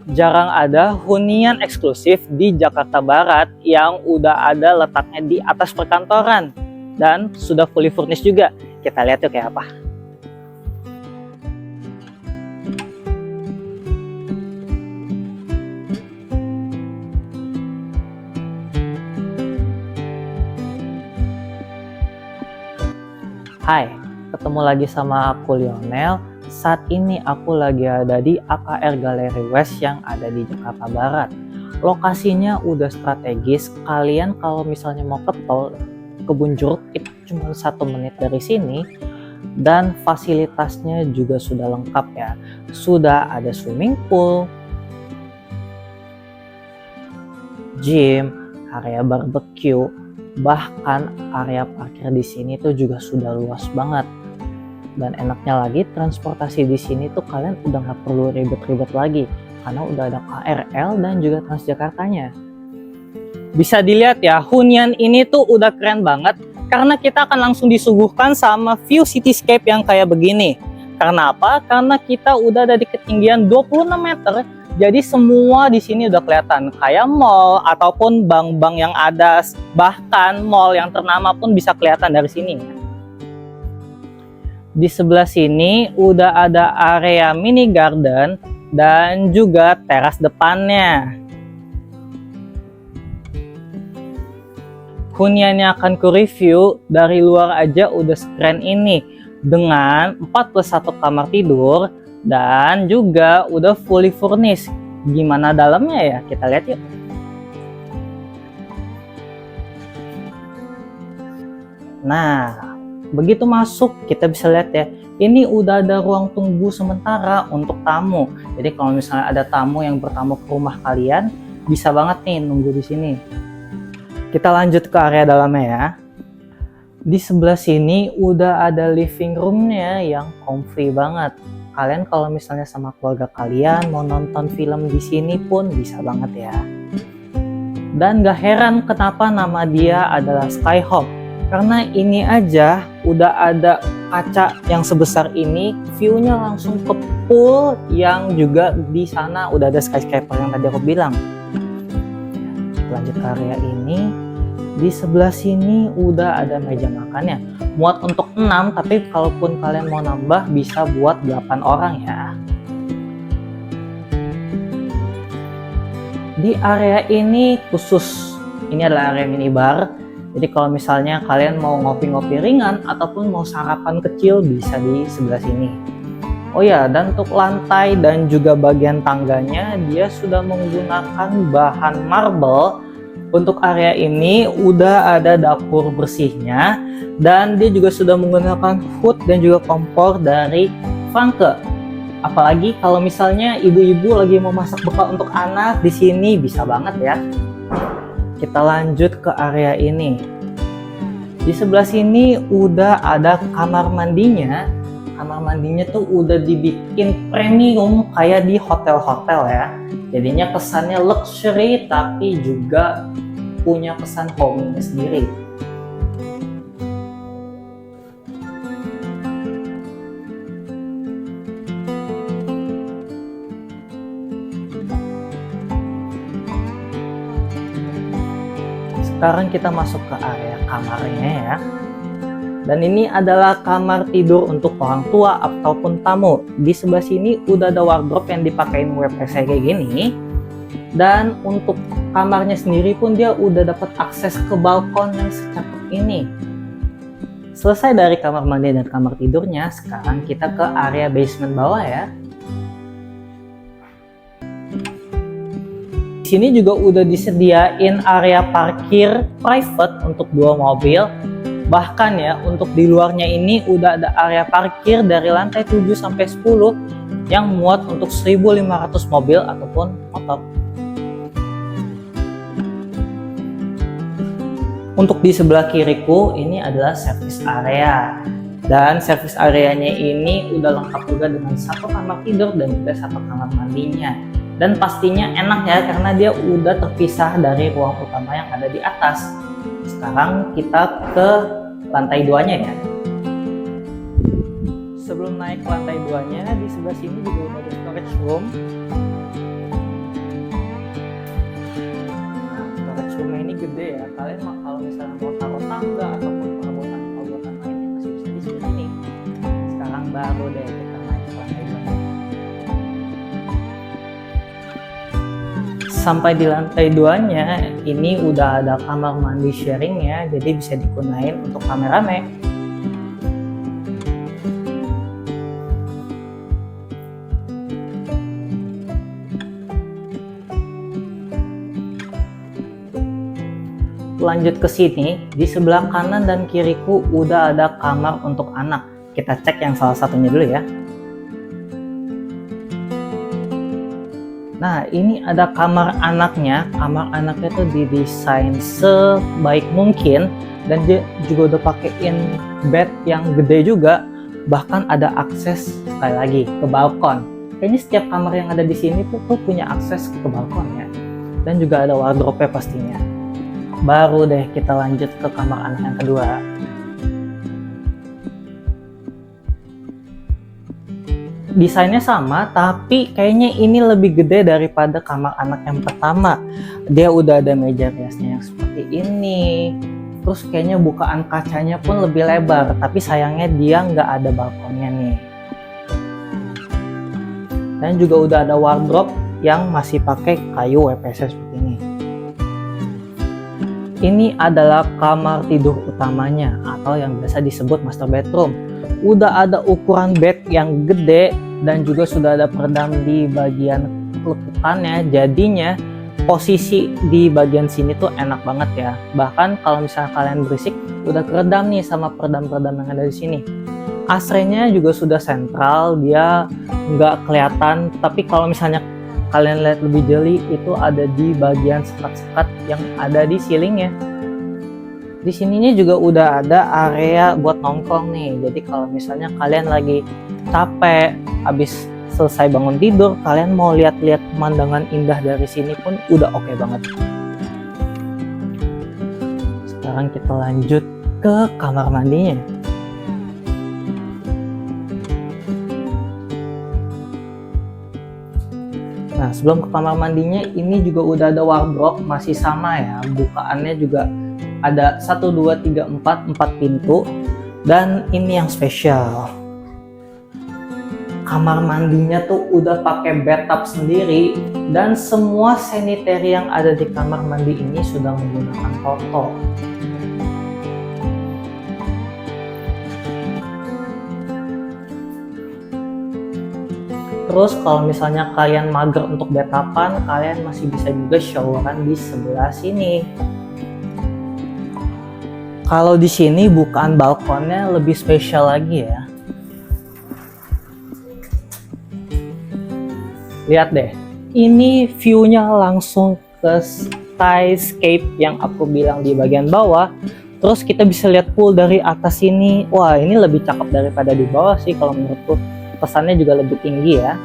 jarang ada hunian eksklusif di Jakarta Barat yang udah ada letaknya di atas perkantoran dan sudah fully furnished juga. Kita lihat yuk kayak apa. Hai, ketemu lagi sama aku Lionel. Saat ini aku lagi ada di AKR Gallery West yang ada di Jakarta Barat. Lokasinya udah strategis. Kalian kalau misalnya mau ke tol Kebun Jeruk itu cuma 1 menit dari sini. Dan fasilitasnya juga sudah lengkap ya. Sudah ada swimming pool, gym, area barbecue, bahkan area parkir di sini tuh juga sudah luas banget. Dan enaknya lagi transportasi di sini tuh kalian udah nggak perlu ribet-ribet lagi karena udah ada KRL dan juga Transjakartanya. Bisa dilihat ya, hunian ini tuh udah keren banget karena kita akan langsung disuguhkan sama view cityscape yang kayak begini. Karena apa? Karena kita udah ada di ketinggian 26 meter. Jadi semua di sini udah kelihatan, kayak mall ataupun bank-bank yang ada, bahkan mall yang ternama pun bisa kelihatan dari sini. Di sebelah sini udah ada area mini garden dan juga teras depannya. Huniannya akan ku review dari luar aja udah sekeren ini dengan 41 kamar tidur. Dan juga udah fully furnished. Gimana dalamnya ya? Kita lihat yuk. Nah, begitu masuk kita bisa lihat ya. Ini udah ada ruang tunggu sementara untuk tamu. Jadi kalau misalnya ada tamu yang bertamu ke rumah kalian, bisa banget nih nunggu di sini. Kita lanjut ke area dalamnya ya. Di sebelah sini udah ada living roomnya yang comfy banget. Kalian kalau misalnya sama keluarga kalian mau nonton film di sini pun bisa banget ya. Dan gak heran kenapa nama dia adalah Sky Home. Karena ini aja udah ada kaca yang sebesar ini, view-nya langsung ke pool yang juga di sana udah ada skyscraper yang tadi aku bilang. Lanjut ke area ini. Di sebelah sini udah ada meja makannya. Muat untuk 6, tapi kalaupun kalian mau nambah bisa buat 8 orang ya. Di area ini khusus, ini adalah area minibar. Jadi kalau misalnya kalian mau ngopi-ngopi ringan ataupun mau sarapan kecil bisa di sebelah sini. Oh ya, dan untuk lantai dan juga bagian tangganya dia sudah menggunakan bahan marble. Untuk area ini udah ada dapur bersihnya dan dia juga sudah menggunakan hood dan juga kompor dari Franke. Apalagi kalau misalnya ibu-ibu lagi mau masak bekal untuk anak di sini bisa banget ya. Kita lanjut ke area ini. Di sebelah sini udah ada kamar mandinya. Kamar mandinya tuh udah dibikin premium kayak di hotel-hotel ya. Jadinya kesannya luxury tapi juga punya kesan home sendiri. Sekarang kita masuk ke area kamarnya ya. Dan ini adalah kamar tidur untuk orang tua ataupun tamu. Di sebelah sini udah ada wardrobe yang dipakein WPC kayak gini. Dan untuk kamarnya sendiri pun dia udah dapat akses ke balkon yang secakep ini. Selesai dari kamar mandi dan kamar tidurnya, sekarang kita ke area basement bawah ya. Di sini juga udah disediain area parkir private untuk 2 mobil. Bahkan ya, untuk di luarnya ini udah ada area parkir dari lantai 7 sampai 10 yang muat untuk 1.500 mobil ataupun motor. Untuk di sebelah kiriku ini adalah service area. Dan service areanya ini udah lengkap juga dengan 1 kamar tidur dan juga 1 kamar mandinya. Dan pastinya enak ya karena dia udah terpisah dari ruang utama yang ada di atas. Sekarang kita ke lantai 2-nya ya. Sebelum naik ke lantai 2-nya, di sebelah sini juga udah ada storage room. sampai di lantai 2-nya ini udah ada kamar mandi sharing ya, jadi bisa digunain untuk rame-rame. Lanjut ke sini, di sebelah kanan dan kiriku udah ada kamar untuk anak. Kita cek yang salah satunya dulu ya. Nah, ini ada kamar anaknya. Kamar anaknya tuh didesain sebaik mungkin dan dia juga udah pakein bed yang gede juga. Bahkan ada akses sekali lagi ke balkon. Kayaknya setiap kamar yang ada di sini tuh punya akses ke balkon ya. Dan juga ada wardrobe pastinya. Baru deh kita lanjut ke kamar anak yang kedua. Desainnya sama, tapi kayaknya ini lebih gede daripada kamar anak yang pertama. Dia udah ada meja riasnya yang seperti ini. Terus kayaknya bukaan kacanya pun lebih lebar, tapi sayangnya dia nggak ada balkonnya nih. Dan juga udah ada wardrobe yang masih pakai kayu WPC seperti ini. Ini adalah kamar tidur utamanya atau yang biasa disebut master bedroom. Udah ada ukuran bed yang gede dan juga sudah ada peredam di bagian lekukannya, jadinya posisi di bagian sini tuh enak banget ya. Bahkan kalau misalnya kalian berisik udah keredam nih sama peredam-peredam yang ada di sini. AC-nya juga sudah sentral, dia nggak kelihatan, tapi kalau misalnya kalian lihat lebih jeli itu ada di bagian sekat-sekat yang ada di ceilingnya. Di sininya juga udah ada area buat nongkrong nih. Jadi kalau misalnya kalian lagi capek, habis selesai bangun tidur, kalian mau lihat-lihat pemandangan indah dari sini pun udah oke banget. Sekarang kita lanjut ke kamar mandinya. Nah, sebelum ke kamar mandinya, ini juga udah ada wardrobe, masih sama ya. Bukaannya juga ada 1, 2, 3, 4 pintu. Dan ini yang spesial. Kamar mandinya tuh udah pakai bathtub sendiri. Dan semua sanitary yang ada di kamar mandi ini sudah menggunakan Toto. Terus kalau misalnya kalian mager untuk batapan, kalian masih bisa juga showeran di sebelah sini. Kalau di sini bukaan balkonnya lebih spesial lagi ya. Lihat deh, ini view-nya langsung ke skyscape yang aku bilang di bagian bawah. Terus kita bisa lihat pool dari atas sini. Wah, ini lebih cakep daripada di bawah sih kalau menurutku. Pesannya juga lebih tinggi ya.